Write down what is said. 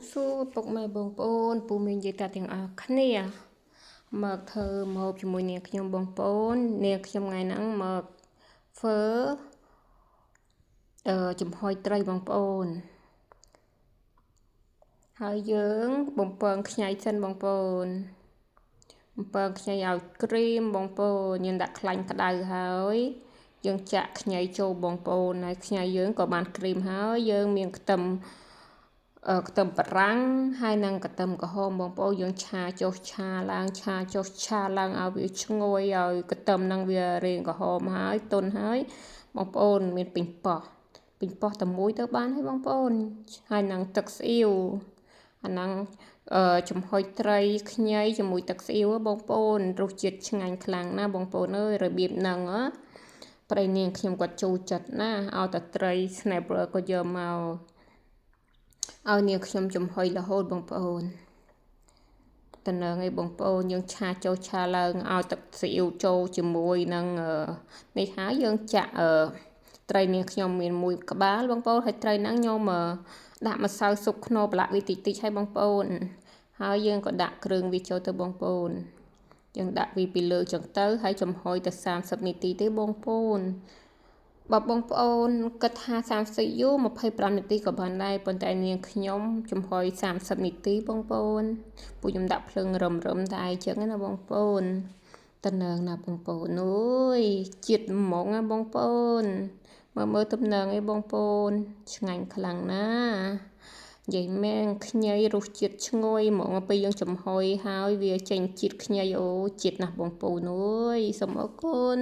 សួរពុកម៉ែបងប្អូនពូមីងយាយតាទាំងអស់គ្នាមកធ្វើម្ហូបជាមួយនាងខ្ញុំបងប្អូននាងខ្ញុំថ្ងៃហ្នឹងមកធ្វើចំហុយត្រីបងប្អូនហើយយើងបំពងខ្ញីសិនបងប្អូនបំពងខ្ញីឲ្យក្រៀមបងប្អូនយើងដាក់ខ្លាញ់ក្តៅហើយយើងចាក់ខ្ញីចូលបងប្អូនហើយខ្ញីយើងក៏បានក្រៀមហើយយើងមានខ្ទឹមបារាំងហើយនិងខ្ទឹមក្រហមបងប្អូនយើងឆាចុះឆាឡើងឆាចុះឆាឡើងឲ្យវាឈ្ងុយឲ្យខ្ទឹមនឹងវារែងក្រហមហើយទន់ហើយបងប្អូនមានពេញប៉ោះតែមួយទៅបានហើយបងប្អូនហើយនឹងទឹកស្អ៊ីវអាហ្នឹងចំហុយត្រីខ្ញីជាមួយទឹកស្អ៊ីវបងប្អូនរសជាតិឆ្ងាញ់ខ្លាំងណាស់បងប្អូនអើយរបៀបហ្នឹងប្រៃនាងខ្ញុំគាត់ចូលចិត្តណាឲ្យតែត្រី snapper ក៏យកមកឲ្យនាងខ្ញុំចំហុយរហូតបងប្អូនតំណឹងឯងបងប្អូនយើងឆាចូលឆាឡើងឲ្យទឹកស៊ីអ៊ីវចូលជាមួយនឹងនេះហើយយើងចាក់ត្រីនាងខ្ញុំមានមួយក្បាលបងប្អូនហើយត្រីហ្នឹងខ្ញុំដាក់ម្សៅស៊ុបខ្នុរប្រឡាក់វាតិចហើយបងប្អូនហើយយើងក៏ដាក់គ្រឿងវាចូលទៅបងប្អូនយើងដាក់វាពីលើចឹងទៅហើយចំហុយទៅ30នាទីទេបងប្អូនបើបងប្អូនគិតថា30យូរ25នាទីក៏បានដែរប៉ុន្តែនាងខ្ញុំចំហុយ30នាទីបងប្អូនពូខ្ញុំដាក់ភ្លើងរឹមតែអញ្ចឹងណាបងប្អូនតំណឹងណាបងប្អូនអើយជាតិហ្មងណាបងប្អូនមើលតំណឹងឯងបងប្អូនឆ្ងាញ់ខ្លាំងណាស់និយាយមែនខ្ញីរសជាតិឈ្ងុយហ្មងពេលយើងចំហុយហើយវាចេញជាតិខ្ញីអូជាតិណាស់បងប្អូនអើយសូមអរគុណ